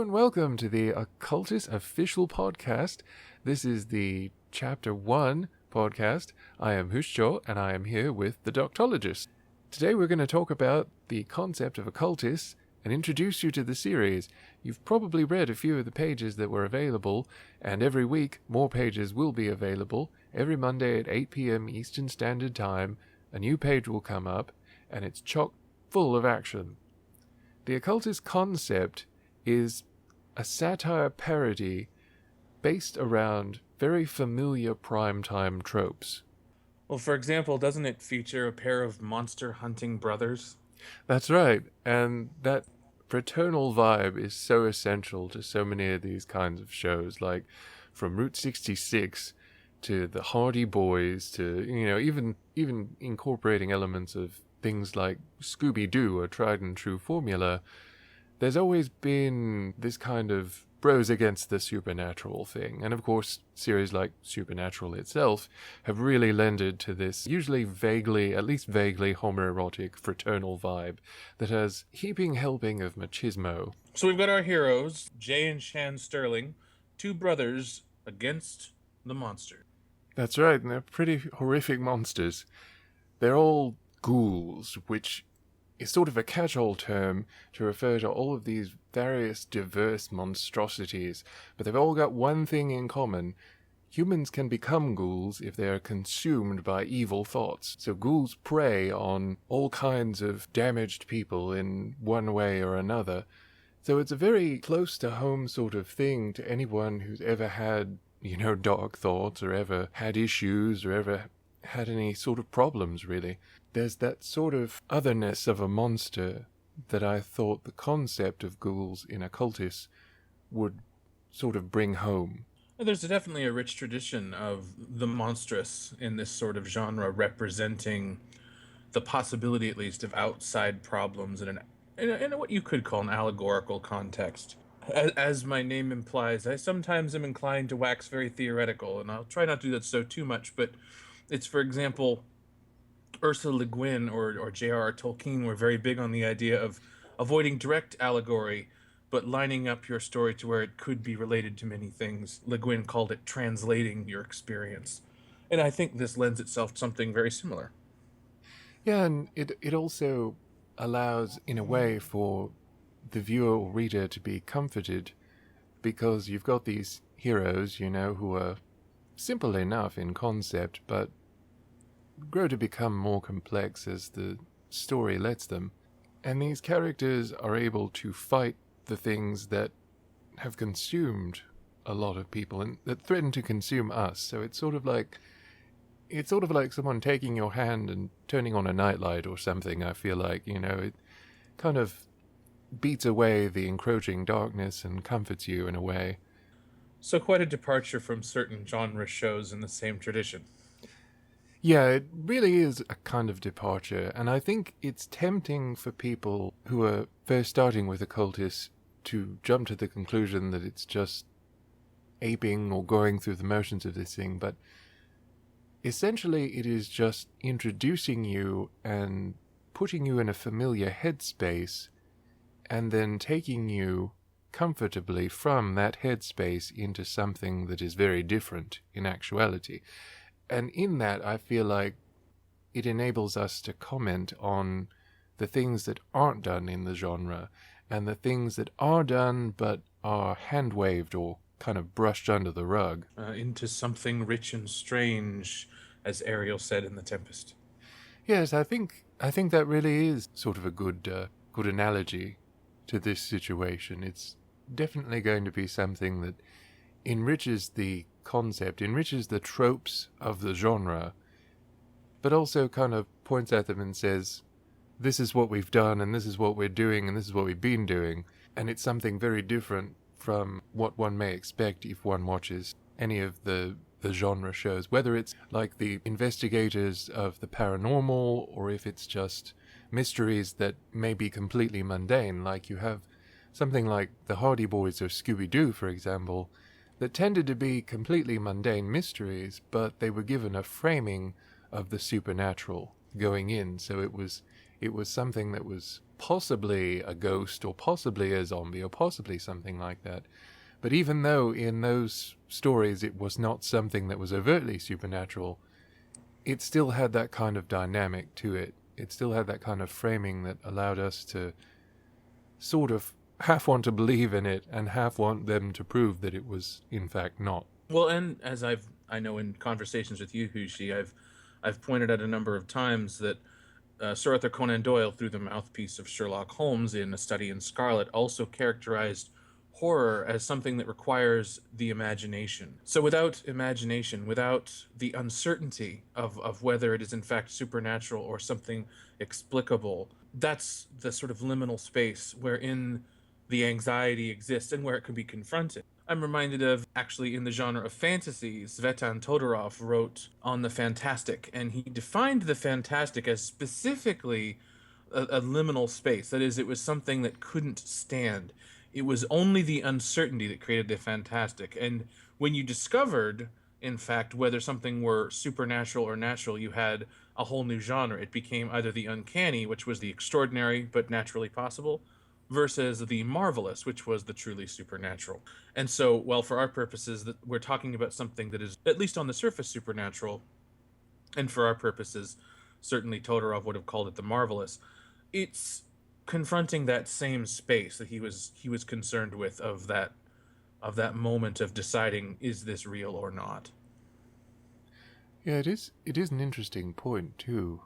and welcome to the OCCULTIS official podcast. This is the Chapter 1 podcast. I am Hushjo, and I am here with the Doctologist. Today we're going to talk about the concept of occultis and introduce you to the series. You've probably read a few of the pages that were available, and every week more pages will be available. Every Monday at 8 p.m. Eastern Standard Time, a new page will come up, and it's chock full of action. The occultist concept is a satire parody based around very familiar primetime tropes. Well, for example, doesn't it feature a pair of monster-hunting brothers? That's right, and that fraternal vibe is so essential to so many of these kinds of shows, like from Route 66 to the Hardy Boys to, even incorporating elements of things like Scooby-Doo, a tried and true formula. There's always been this kind of bros against the supernatural thing. And of course, series like Supernatural itself have really lended to this usually at least vaguely homoerotic fraternal vibe that has heaping helping of machismo. So we've got our heroes, Jay and Shan Sterling, two brothers against the monster. That's right, and they're pretty horrific monsters. They're all ghouls, which is sort of a catch-all term to refer to all of these various diverse monstrosities, but they've all got one thing in common. Humans can become ghouls if they are consumed by evil thoughts. So ghouls prey on all kinds of damaged people in one way or another. So it's a very close-to-home sort of thing to anyone who's ever had, dark thoughts or ever had issues or ever had any sort of problems, really. There's that sort of otherness of a monster that I thought the concept of ghouls in occultis would sort of bring home. There's definitely a rich tradition of the monstrous in this sort of genre, representing the possibility, at least, of outside problems in what you could call an allegorical context. As my name implies, I sometimes am inclined to wax very theoretical, and I'll try not to do that too much, but it's, for example, Ursula Le Guin or J.R.R. Tolkien were very big on the idea of avoiding direct allegory, but lining up your story to where it could be related to many things. Le Guin called it translating your experience. And I think this lends itself to something very similar. Yeah, and it also allows, in a way, for the viewer or reader to be comforted, because you've got these heroes, who are simple enough in concept, but grow to become more complex as the story lets them. And these characters are able to fight the things that have consumed a lot of people and that threaten to consume us. So it's sort of like someone taking your hand and turning on a nightlight or something. I feel like, it kind of beats away the encroaching darkness and comforts you in a way. So quite a departure from certain genre shows in the same tradition. Yeah, it really is a kind of departure, and I think it's tempting for people who are first starting with occultists to jump to the conclusion that it's just aping or going through the motions of this thing, but essentially it is just introducing you and putting you in a familiar headspace and then taking you comfortably from that headspace into something that is very different in actuality. And in that, I feel like it enables us to comment on the things that aren't done in the genre and the things that are done but are hand-waved or kind of brushed under the rug. Into something rich and strange, as Ariel said in The Tempest. Yes, I think that really is sort of a good analogy to this situation. It's definitely going to be something that enriches the concept, enriches the tropes of the genre, but also kind of points at them and says, this is what we've done, and this is what we're doing, and this is what we've been doing. And it's something very different from what one may expect if one watches any of the genre shows, whether it's like the investigators of the paranormal, or if it's just mysteries that may be completely mundane, like you have something like the Hardy Boys or Scooby-Doo, for example, that tended to be completely mundane mysteries, but they were given a framing of the supernatural. going in. So it was something that was possibly a ghost or possibly a zombie or possibly something like that. But even though in those stories it was not something that was overtly supernatural, it still had that kind of dynamic to it. It still had that kind of framing that allowed us to sort of half want to believe in it and half want them to prove that it was in fact not. Well, and as I know in conversations with you, Hushi, I've pointed out a number of times that Sir Arthur Conan Doyle, through the mouthpiece of Sherlock Holmes in A Study in Scarlet, also characterized horror as something that requires the imagination. So without imagination, without the uncertainty of whether it is in fact supernatural or something explicable, that's the sort of liminal space wherein the anxiety exists and where it can be confronted. I'm reminded of, actually, in the genre of fantasy, Svetan Todorov wrote on the fantastic, and he defined the fantastic as specifically a liminal space. That is, it was something that couldn't stand. It was only the uncertainty that created the fantastic. And when you discovered, in fact, whether something were supernatural or natural, you had a whole new genre. It became either the uncanny, which was the extraordinary but naturally possible, versus the marvelous, which was the truly supernatural. And so, well, for our purposes, that we're talking about something that is at least on the surface supernatural, and for our purposes, certainly Todorov would have called it the marvelous. It's confronting that same space that he was concerned with, of that moment of deciding, is this real or not. Yeah, it is an interesting point too,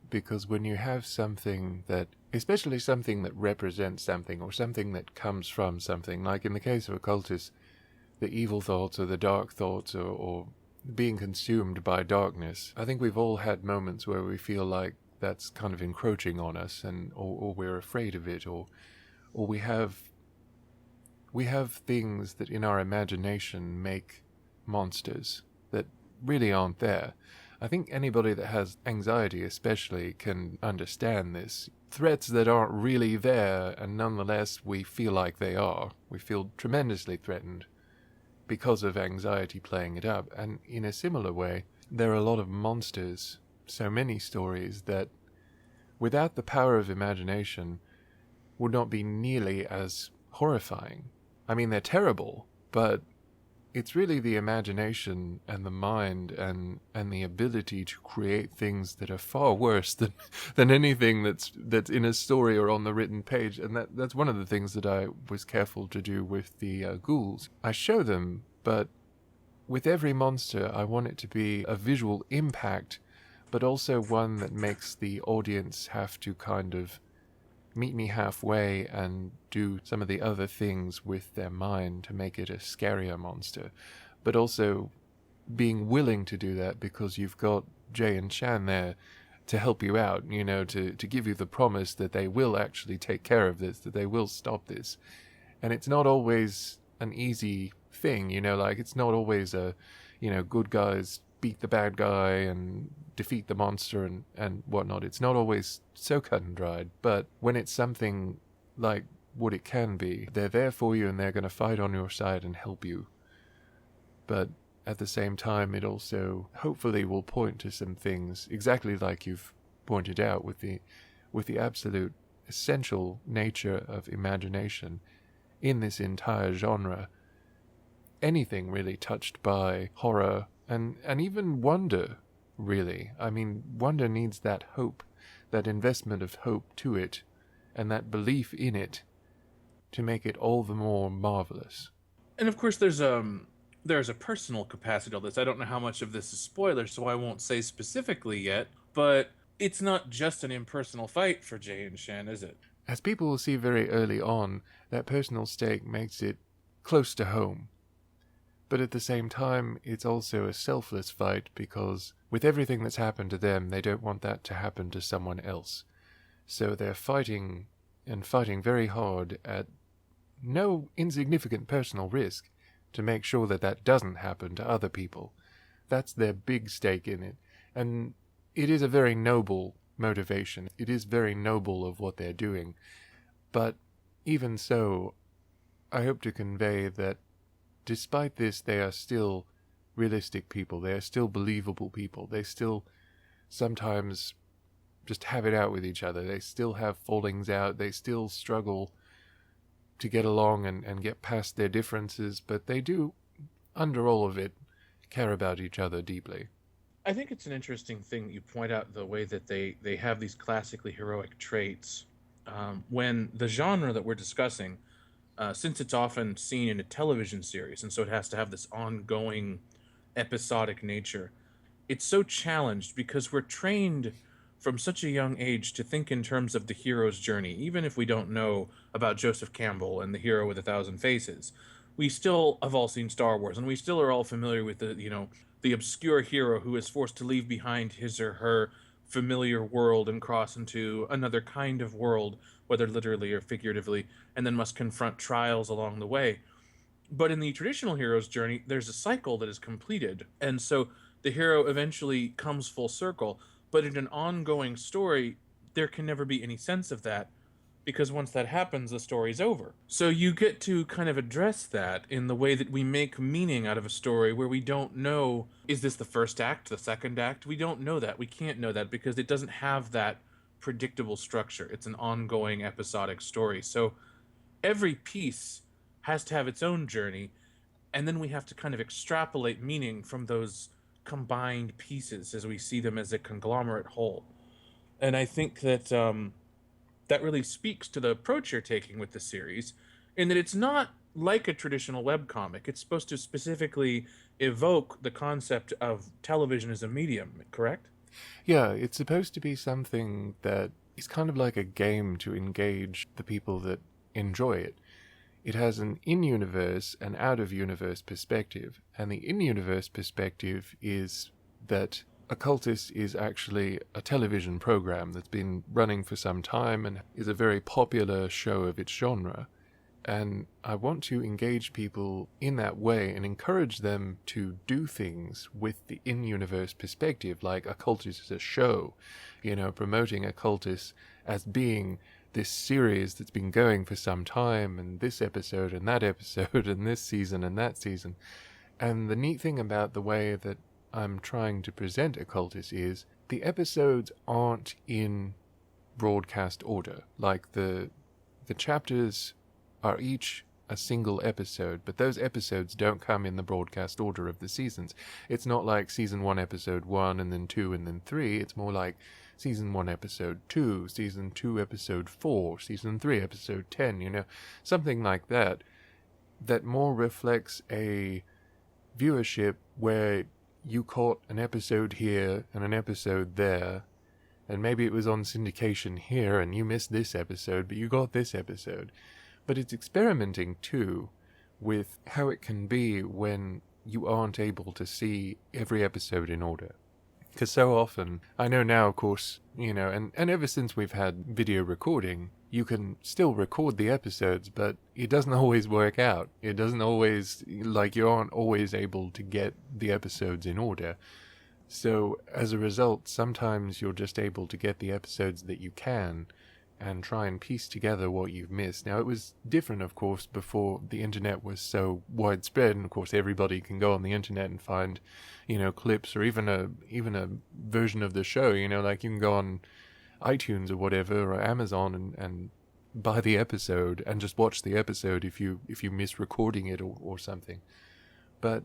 because when you have something that, especially something that represents something or something that comes from something, like in the case of occultists, the evil thoughts or the dark thoughts or being consumed by darkness, I think we've all had moments where we feel like that's kind of encroaching on us, and or we're afraid of it, or we have things that in our imagination make monsters that really aren't there. I think anybody that has anxiety especially can understand this. Threats that aren't really there, and nonetheless we feel like they are. We feel tremendously threatened because of anxiety playing it up. And in a similar way, there are a lot of monsters, so many stories that, without the power of imagination, would not be nearly as horrifying. I mean, they're terrible, but it's really the imagination and the mind and the ability to create things that are far worse than anything that's in a story or on the written page. And that's one of the things that I was careful to do with the ghouls. I show them, but with every monster, I want it to be a visual impact, but also one that makes the audience have to kind of meet me halfway and do some of the other things with their mind to make it a scarier monster. But also being willing to do that because you've got Jay and Shan there to help you out, you know, to give you the promise that they will actually take care of this, that they will stop this. And it's not always an easy thing, you know, like it's not always a, you know, good guys beat the bad guy and defeat the monster and whatnot. It's not always so cut and dried, but when it's something like what it can be, they're there for you and they're going to fight on your side and help you. But at the same time, it also hopefully will point to some things, exactly like you've pointed out, with the absolute essential nature of imagination in this entire genre. Anything really touched by horror and even wonder, really. I mean, wonder needs that hope, that investment of hope to it, and that belief in it to make it all the more marvelous. And of course, there's a personal capacity to this. I don't know how much of this is spoiler, so I won't say specifically yet, but it's not just an impersonal fight for Jay and Shan, is it? As people will see very early on, that personal stake makes it close to home. But at the same time, it's also a selfless fight because with everything that's happened to them, they don't want that to happen to someone else. So they're fighting and fighting very hard at no insignificant personal risk to make sure that that doesn't happen to other people. That's their big stake in it. And it is a very noble motivation. It is very noble of what they're doing. But even so, I hope to convey that despite this, they are still realistic people. They are still believable people. They still sometimes just have it out with each other. They still have fallings out. They still struggle to get along and get past their differences, but they do, under all of it, care about each other deeply. I think it's an interesting thing that you point out the way that they have these classically heroic traits. When the genre that we're discussing, since it's often seen in a television series, and so it has to have this ongoing episodic nature, it's so challenged because we're trained from such a young age to think in terms of the hero's journey, even if we don't know about Joseph Campbell and the hero with a thousand faces. We still have all seen Star Wars, and we still are all familiar with the obscure hero who is forced to leave behind his or her familiar world and cross into another kind of world, whether literally or figuratively, and then must confront trials along the way. But in the traditional hero's journey, there's a cycle that is completed. And so the hero eventually comes full circle. But in an ongoing story, there can never be any sense of that because once that happens, the story's over. So you get to kind of address that in the way that we make meaning out of a story where we don't know, is this the first act, the second act? We don't know that. We can't know that because it doesn't have that predictable structure. It's an ongoing episodic story. So every piece has to have its own journey, and then we have to kind of extrapolate meaning from those combined pieces as we see them as a conglomerate whole. And I think that that really speaks to the approach you're taking with the series, in that it's not like a traditional webcomic. It's supposed to specifically evoke the concept of television as a medium, correct? Yeah, it's supposed to be something that is kind of like a game to engage the people that enjoy it. It has an in-universe and out-of-universe perspective, and the in-universe perspective is that OCCULTIS is actually a television program that's been running for some time and is a very popular show of its genre. And I want to engage people in that way and encourage them to do things with the in-universe perspective, like OCCULTIS is a show, promoting OCCULTIS as being this series that's been going for some time, and this episode and that episode and this season and that season. And the neat thing about the way that I'm trying to present OCCULTIS is the episodes aren't in broadcast order. Like the chapters are each a single episode, but those episodes don't come in the broadcast order of the seasons. It's not like season 1 episode 1 and then 2 and then 3. It's more like season 1 episode 2, season 2 episode 4, season 3 episode 10, something like that, that more reflects a viewership where you caught an episode here and an episode there, and maybe it was on syndication here and you missed this episode, but you got this episode. But it's experimenting too with how it can be when you aren't able to see every episode in order. Because so often, I know now, of course, and ever since we've had video recording, you can still record the episodes, but it doesn't always work out. It doesn't always, you aren't always able to get the episodes in order. So, as a result, sometimes you're just able to get the episodes that you can, and try and piece together what you've missed. Now, it was different, of course, before the internet was so widespread, and of course everybody can go on the internet and find, clips, or even a version of the show, like you can go on iTunes or whatever, or Amazon, and buy the episode, and just watch the episode if you miss recording it or something. But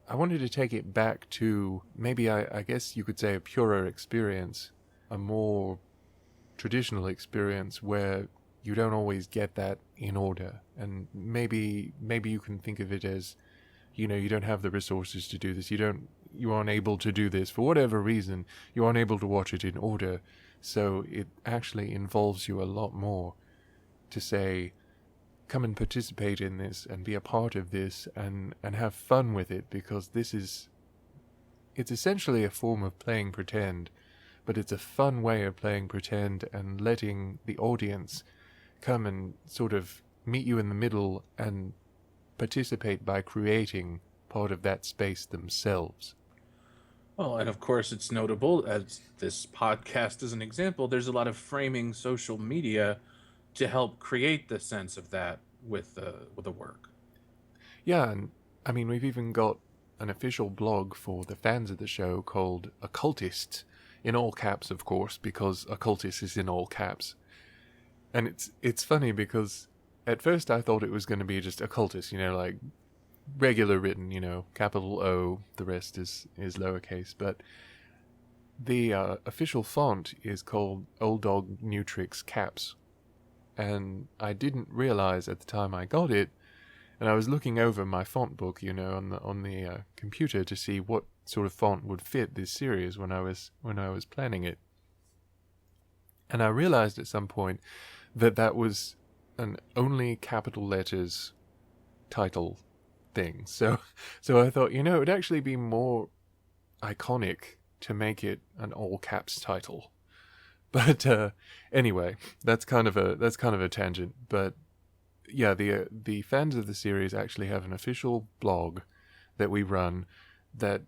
I wanted to take it back to maybe, I guess you could say, a purer experience, a more traditional experience where you don't always get that in order, and maybe you can think of it as, you don't have the resources to do this, you aren't able to do this for whatever reason, you aren't able to watch it in order, so it actually involves you a lot more to say, come and participate in this and be a part of this and have fun with it, because it's essentially a form of playing pretend. But it's a fun way of playing pretend and letting the audience come and sort of meet you in the middle and participate by creating part of that space themselves. Well, and of course it's notable, as this podcast is an example, there's a lot of framing social media to help create the sense of that with the work. Yeah, and I mean, we've even got an official blog for the fans of the show called OCCULTIS. in all caps, of course, because occultis is in all caps. And it's funny because at first I thought it was going to be just occultis, like regular written, capital O, the rest is lowercase. But the official font is called Old Dog Nutrix Caps. And I didn't realize at the time I got it, and I was looking over my font book, on the computer to see what sort of font would fit this series when I was planning it. And I realized at some point that was an only capital letters title thing. So I thought, it would actually be more iconic to make it an all caps title. But anyway, that's kind of a tangent. But yeah, the fans of the series actually have an official blog that we run that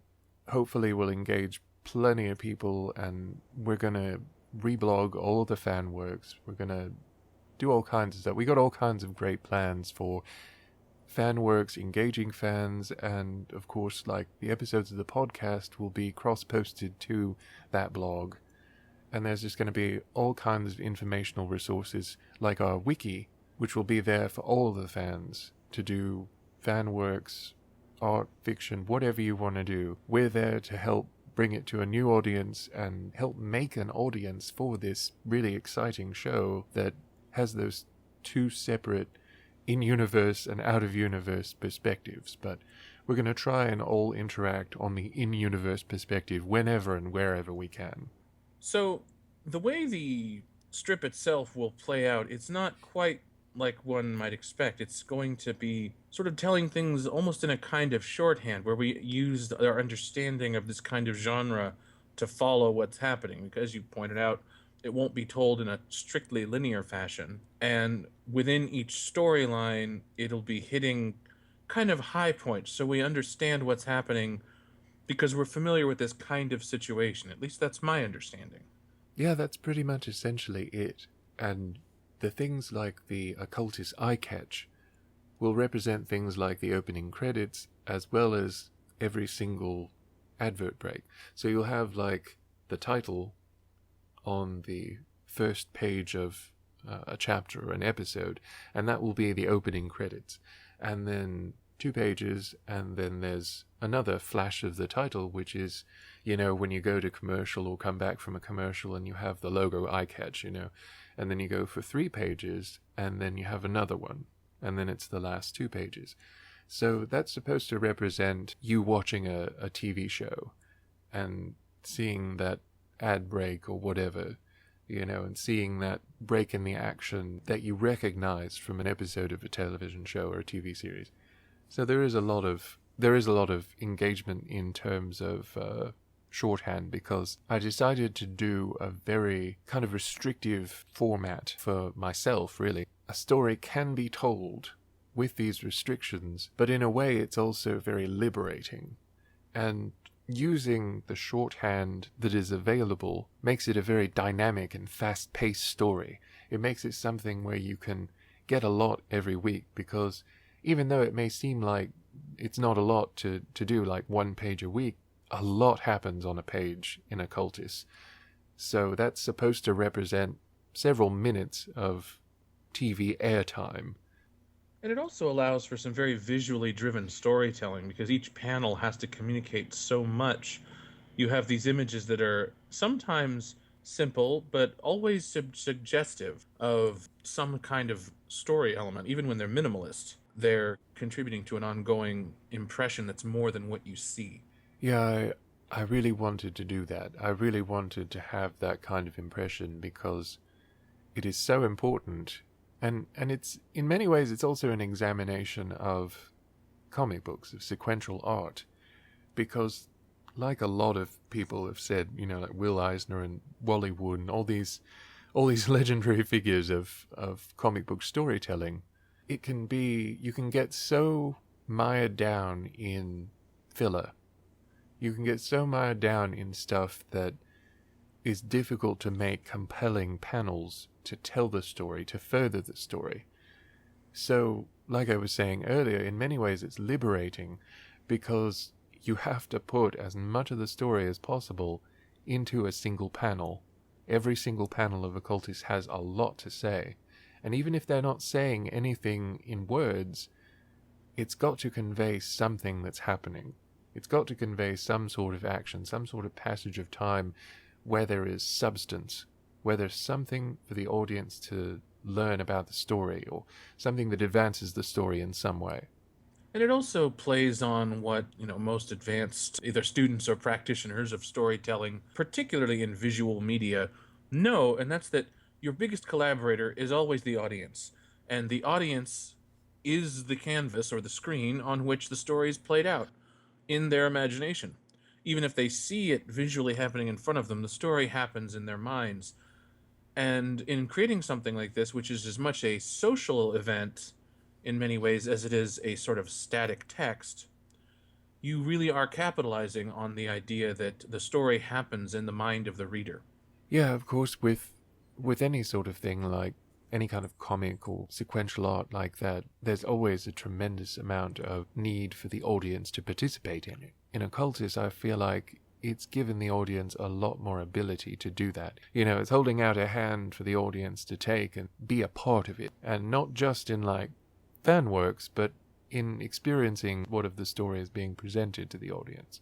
hopefully will engage plenty of people, and we're gonna reblog all of the fan works. We're gonna do all kinds of stuff. We got all kinds of great plans for fan works, engaging fans, and of course, like, the episodes of the podcast will be cross-posted to that blog. And there's just going to be all kinds of informational resources, like our wiki, which will be there for all of the fans to do fan works, art, fiction, whatever you want to do. We're there to help bring it to a new audience and help make an audience for this really exciting show that has those two separate in-universe and out-of-universe perspectives. But we're going to try and all interact on the in-universe perspective whenever and wherever we can. So, the way the strip itself will play out, it's not quite like one might expect. It's going to be sort of telling things almost in a kind of shorthand, where we use our understanding of this kind of genre to follow what's happening. Because, as you pointed out, it won't be told in a strictly linear fashion. And within each storyline, it'll be hitting kind of high points, so we understand what's happening because we're familiar with this kind of situation. At least that's my understanding. Yeah, that's pretty much essentially it. And the things like the OCCULTIS eye catch will represent things like the opening credits, as well as every single advert break. So you'll have, like, the title on the first page of a chapter or an episode, and that will be the opening credits. And then 2 pages, and then there's another flash of the title, which is, when you go to commercial or come back from a commercial and you have the logo eye catch, and then you go for 3 pages, and then you have another one, and then it's the last 2 pages. So that's supposed to represent you watching a TV show and seeing that ad break or whatever, and seeing that break in the action that you recognize from an episode of a television show or a TV series. So there is a lot of engagement in terms of shorthand, because I decided to do a very kind of restrictive format for myself, really. A story can be told with these restrictions, but in a way it's also very liberating. And using the shorthand that is available makes it a very dynamic and fast-paced story. It makes it something where you can get a lot every week, because even though it may seem like it's not a lot to do, like 1 page a week, a lot happens on a page in OCCULTIS. So that's supposed to represent several minutes of TV airtime. And it also allows for some very visually driven storytelling, because each panel has to communicate so much. You have these images that are sometimes simple, but always suggestive of some kind of story element. Even when they're minimalist, they're contributing to an ongoing impression that's more than what you see. Yeah, I really wanted to do that. I really wanted to have that kind of impression, because it is so important. And it's, in many ways, it's also an examination of comic books, of sequential art. Because, like a lot of people have said, like Will Eisner and Wally Wood and all these legendary figures of comic book storytelling, you can get so mired down in filler. You can get so mired down in stuff that is difficult to make compelling panels to tell the story, to further the story. So, like I was saying earlier, in many ways it's liberating, because you have to put as much of the story as possible into a single panel. Every single panel of Occultis has a lot to say. And even if they're not saying anything in words, it's got to convey something that's happening. It's got to convey some sort of action, some sort of passage of time where there is substance, where there's something for the audience to learn about the story, or something that advances the story in some way. And it also plays on what, most advanced either students or practitioners of storytelling, particularly in visual media, know, and that's that your biggest collaborator is always the audience. And the audience is the canvas or the screen on which the story is played out in their imagination. Even if they see it visually happening in front of them, the story happens in their minds. And in creating something like this, which is as much a social event in many ways as it is a sort of static text, you really are capitalizing on the idea that the story happens in the mind of the reader. Yeah, of course, with any sort of thing, like any kind of comic or sequential art like that, there's always a tremendous amount of need for the audience to participate in it. In Occultis, I feel like it's given the audience a lot more ability to do that. It's holding out a hand for the audience to take and be a part of it. And not just in, like, fan works, but in experiencing what of the story is being presented to the audience.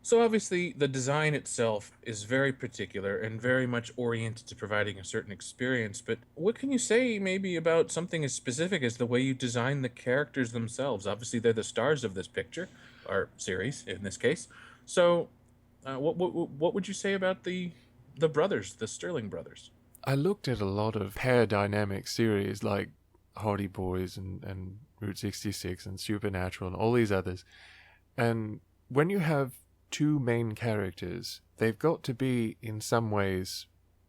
So obviously, the design itself is very particular and very much oriented to providing a certain experience, but what can you say maybe about something as specific as the way you design the characters themselves? Obviously, they're the stars of this picture, or series in this case. So, what would you say about the brothers, the Sterling brothers? I looked at a lot of pair dynamic series like Hardy Boys and Route 66 and Supernatural and all these others, and when you have two main characters, they've got to be, in some ways,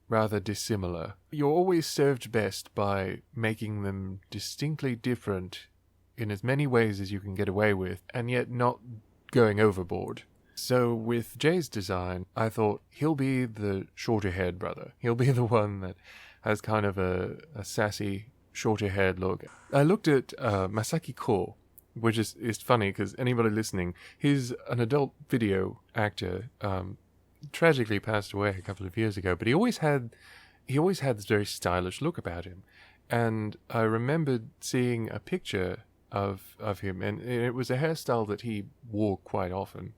rather dissimilar. You're always served best by making them distinctly different in as many ways as you can get away with, and yet not going overboard. So with Jay's design, I thought he'll be the shorter-haired brother. He'll be the one that has kind of a sassy, shorter-haired look. I looked at Masaki Ko, which is funny because anybody listening, he's an adult video actor, tragically passed away a couple of years ago, but he always had this very stylish look about him. And I remembered seeing a picture of him, and it was a hairstyle that he wore quite often.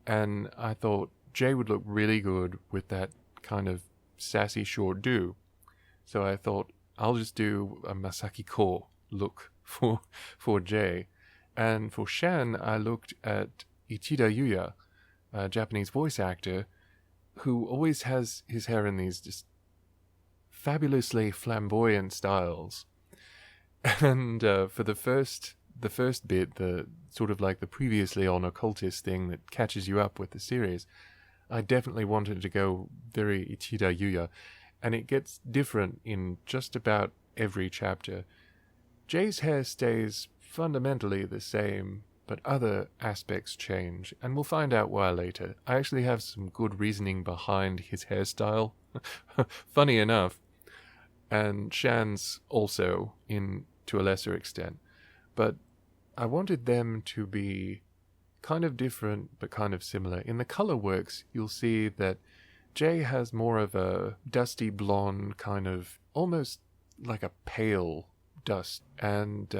And I thought Jay would look really good with that kind of sassy short do. So I thought I'll just do a Masaki Ko look for Jay. And for Shan, I looked at Ichida Yuya, a Japanese voice actor, who always has his hair in these just fabulously flamboyant styles. And for the first bit, the sort of like the previously on Occultist thing that catches you up with the series, I definitely wanted to go very Ichida Yuya, and it gets different in just about every chapter. Jay's hair stays fundamentally the same, but other aspects change, and we'll find out why later. I actually have some good reasoning behind his hairstyle, funny enough, and Shan's also, to a lesser extent. But I wanted them to be kind of different, but kind of similar. In the color works, you'll see that Jay has more of a dusty blonde, kind of almost like a pale dust, and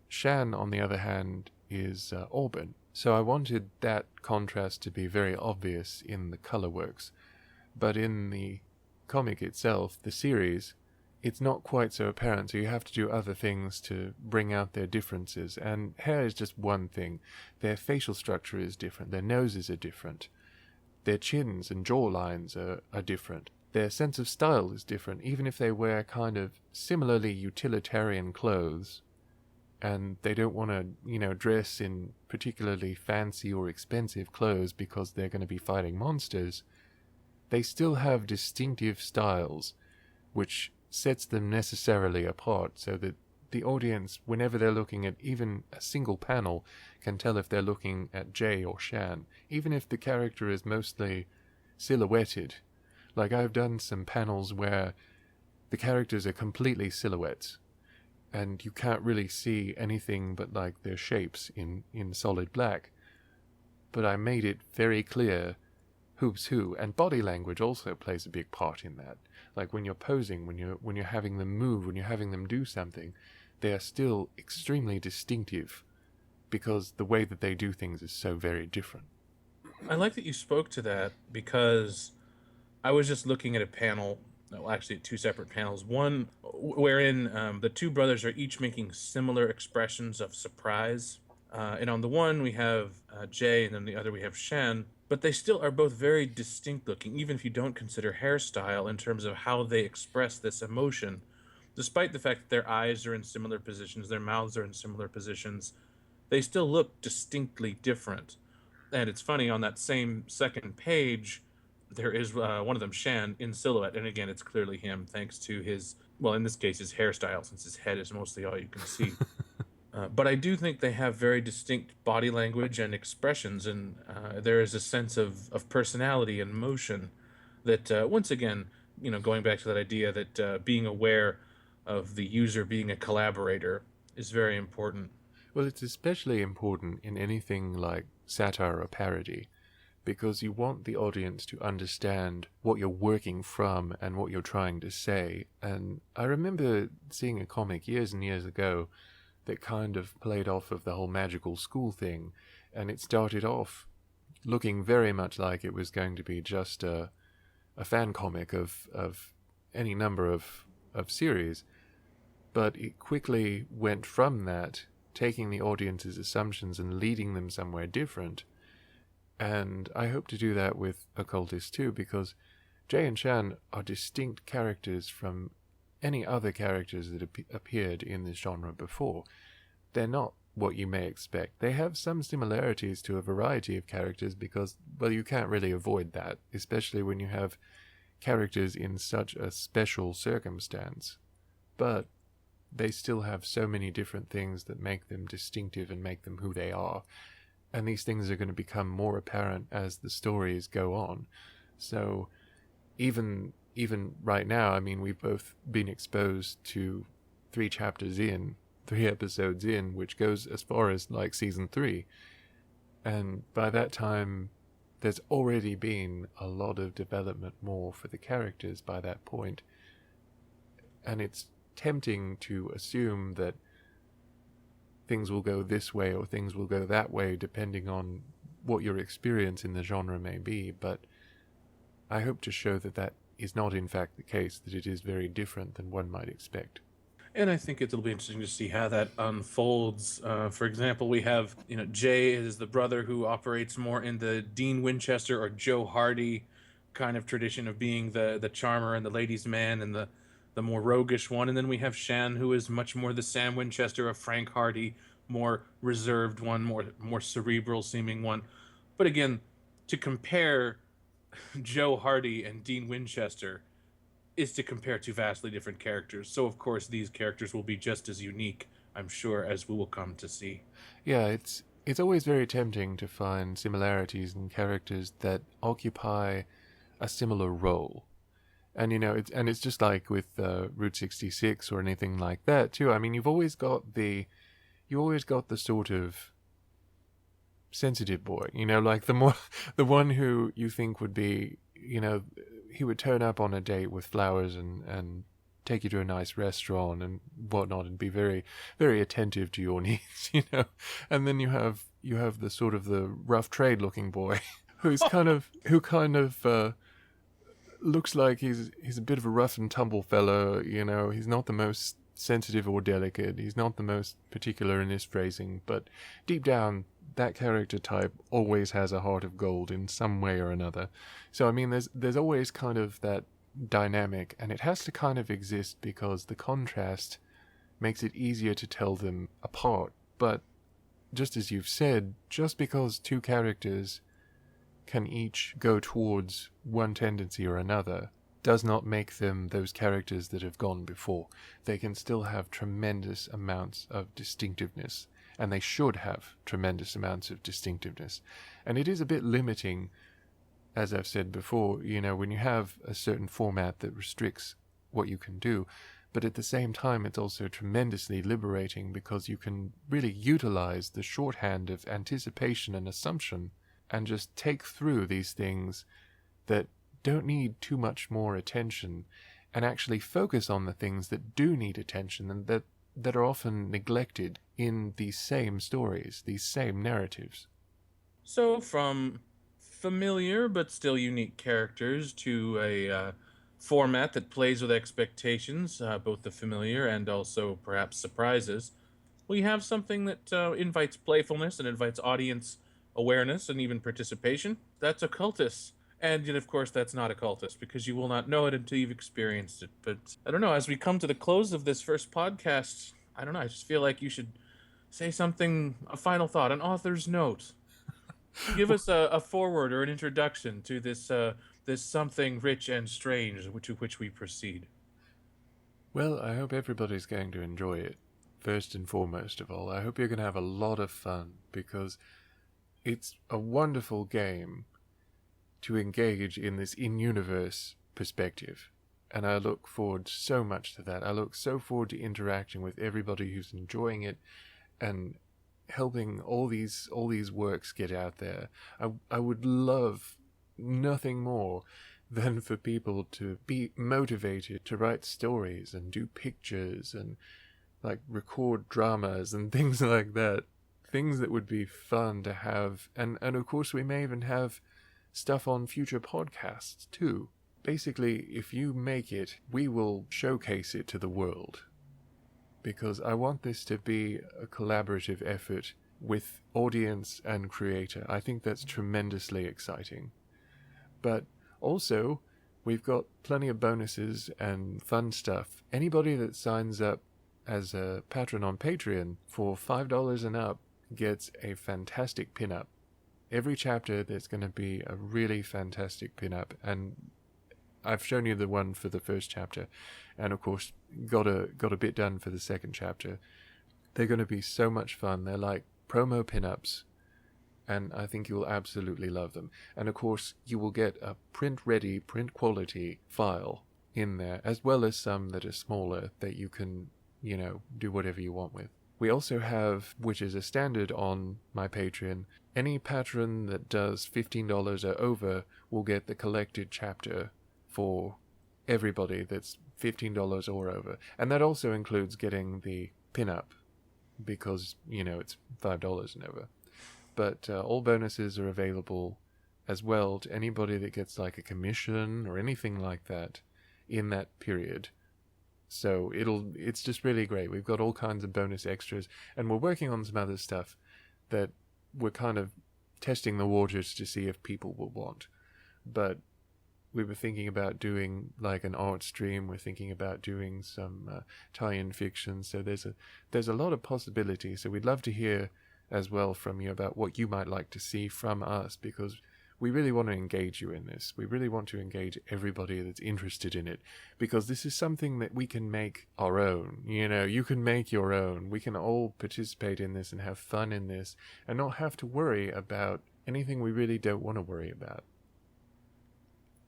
Shan, on the other hand, is auburn. So I wanted that contrast to be very obvious in the color works. But in the comic itself, the series, it's not quite so apparent, so you have to do other things to bring out their differences, and hair is just one thing. Their facial structure is different, their noses are different, their chins and jaw lines are different. Their sense of style is different, even if they wear kind of similarly utilitarian clothes, and they don't want to, dress in particularly fancy or expensive clothes because they're going to be fighting monsters. They still have distinctive styles, which sets them necessarily apart, so that the audience, whenever they're looking at even a single panel, can tell if they're looking at Jay or Shan, even if the character is mostly silhouetted. Like, I've done some panels where the characters are completely silhouettes, and you can't really see anything but, like, their shapes in solid black. But I made it very clear who's who, and body language also plays a big part in that. Like when you're posing, when you're having them move, when you're having them do something, they are still extremely distinctive because the way that they do things is so very different. I like that you spoke to that because I was just looking at a panel, well, actually, two separate panels. One wherein the two brothers are each making similar expressions of surprise. And on the one, we have Jay, and then the other, we have Shan. But they still are both very distinct looking, even if you don't consider hairstyle in terms of how they express this emotion. Despite the fact that their eyes are in similar positions, their mouths are in similar positions, they still look distinctly different. And it's funny, on that same second page, there is one of them, Shan, in silhouette. And again, it's clearly him, thanks to his, well, in this case, his hairstyle, since his head is mostly all you can see. But I do think they have very distinct body language and expressions, and there is a sense of personality and motion that, once again, going back to that idea that being aware of the user being a collaborator is very important. Well, it's especially important in anything like satire or parody, because you want the audience to understand what you're working from and what you're trying to say. And I remember seeing a comic years and years ago that kind of played off of the whole magical school thing, and it started off looking very much like it was going to be just a fan comic of any number of series, but it quickly went from that, taking the audience's assumptions and leading them somewhere different. And I hope to do that with Occultis too, because Jay and Shan are distinct characters from any other characters that appeared in this genre before. They're not what you may expect. They have some similarities to a variety of characters because, well, you can't really avoid that, especially when you have characters in such a special circumstance. But they still have so many different things that make them distinctive and make them who they are. And these things are going to become more apparent as the stories go on. So even right now, I mean, we've both been exposed to 3 episodes in, which goes as far as like season 3. And by that time, there's already been a lot of development more for the characters by that point. And it's tempting to assume that things will go this way or things will go that way depending on what your experience in the genre may be, but I hope to show that that is not in fact the case, that it is very different than one might expect. And I think it'll be interesting to see how that unfolds. For example, we have, Jay is the brother who operates more in the Dean Winchester or Joe Hardy kind of tradition of being the charmer and the ladies' man and the more roguish one. And then we have Shan, who is much more the Sam Winchester of Frank Hardy, more reserved one, more cerebral seeming one. But again, to compare Joe Hardy and Dean Winchester is to compare two vastly different characters. So of course these characters will be just as unique, I'm sure, as we will come to see. Yeah, it's always very tempting to find similarities in characters that occupy a similar role. And it's just like with Route 66 or anything like that too. I mean, you've always got the sort of sensitive boy, like the one who you think would be, he would turn up on a date with flowers and take you to a nice restaurant and whatnot and be very, very attentive to your needs, And then you have the sort of the rough trade looking boy who kind of looks like he's a bit of a rough and tumble fellow, he's not the most sensitive or delicate, he's not the most particular in his phrasing, but deep down, that character type always has a heart of gold in some way or another. So, I mean, there's always kind of that dynamic, and it has to kind of exist because the contrast makes it easier to tell them apart. But just as you've said, just because two characters can each go towards one tendency or another does not make them those characters that have gone before. They can still have tremendous amounts of distinctiveness, and they should have tremendous amounts of distinctiveness. And it is a bit limiting, as I've said before, when you have a certain format that restricts what you can do, but at the same time it's also tremendously liberating because you can really utilize the shorthand of anticipation and assumption and just take through these things that don't need too much more attention, and actually focus on the things that do need attention and that are often neglected in these same stories, these same narratives. So, from familiar but still unique characters to a format that plays with expectations, both the familiar and also perhaps surprises, we have something that invites playfulness and invites audience awareness and even participation. That's Occultus. And yet, of course, that's not Occultus because you will not know it until you've experienced it. But I don't know, as we come to the close of this first podcast, I don't know, I just feel like you should say something, a final thought, an author's note. Give us a foreword or an introduction to this something rich and strange to which we proceed. Well, I hope everybody's going to enjoy it. First and foremost of all, I hope you're going to have a lot of fun, because it's a wonderful game to engage in this in-universe perspective. And I look forward so much to that. I look so forward to interacting with everybody who's enjoying it and helping all these works get out there. I would love nothing more than for people to be motivated to write stories and do pictures and like record dramas and things like that. Things that would be fun to have. And of course we may even have stuff on future podcasts too. Basically, if you make it, we will showcase it to the world. Because I want this to be a collaborative effort with audience and creator. I think that's tremendously exciting. But also, we've got plenty of bonuses and fun stuff. Anybody that signs up as a patron on Patreon for $5 and up gets a fantastic pinup. Every chapter there's going to be a really fantastic pinup, and I've shown you the one for the first chapter, and of course got a bit done for the second chapter. They're going to be so much fun. They're like promo pinups, and I think you'll absolutely love them. And of course you will get a print-ready, print-quality file in there, as well as some that are smaller that you can, do whatever you want with. We also have, which is a standard on my Patreon, any patron that does $15 or over will get the collected chapter for everybody that's $15 or over. And that also includes getting the pin-up, because, it's $5 and over. But all bonuses are available as well to anybody that gets like a commission or anything like that in that period. So it's just really great. We've got all kinds of bonus extras, and we're working on some other stuff that we're kind of testing the waters to see if people will want. But we were thinking about doing like an art stream. We're thinking about doing some tie-in fiction. So there's a lot of possibilities. So we'd love to hear as well from you about what you might like to see from us, because we really want to engage you in this. We really want to engage everybody that's interested in it, because this is something that we can make our own. You can make your own. We can all participate in this and have fun in this and not have to worry about anything we really don't want to worry about.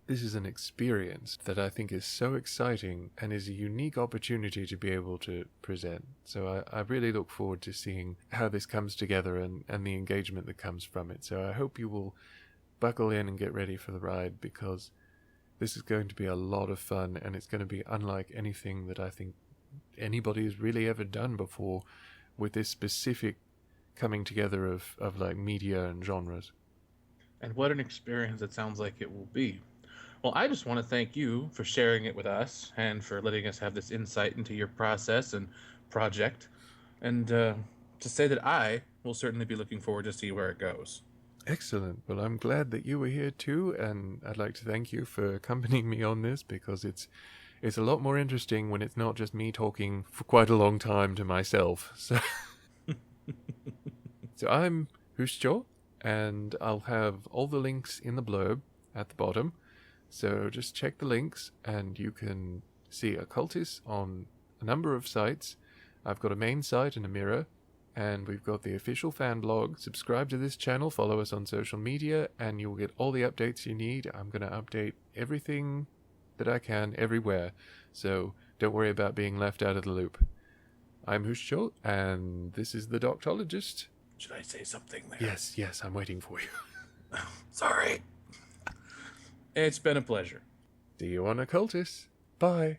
This is an experience that I think is so exciting and is a unique opportunity to be able to present. So I really look forward to seeing how this comes together and the engagement that comes from it. So I hope you will buckle in and get ready for the ride, because this is going to be a lot of fun, and it's going to be unlike anything that I think anybody has really ever done before with this specific coming together of like media and genres. And what an experience it sounds like it will be. Well, I just want to thank you for sharing it with us and for letting us have this insight into your process and project, and to say that I will certainly be looking forward to see where it goes. Excellent. Well, I'm glad that you were here too, and I'd like to thank you for accompanying me on this, because it's a lot more interesting when it's not just me talking for quite a long time to myself. So I'm Hushjo, and I'll have all the links in the blurb at the bottom. So just check the links and you can see Occultis on a number of sites. I've got a main site and a mirror, and we've got the official fan blog. Subscribe to this channel, follow us on social media, and you'll get all the updates you need. I'm going to update everything that I can everywhere, so don't worry about being left out of the loop. I'm Hushcho, and this is the Doctologist. Should I say something there? Yes, I'm waiting for you. Sorry. It's been a pleasure. See you on Occultis. Bye.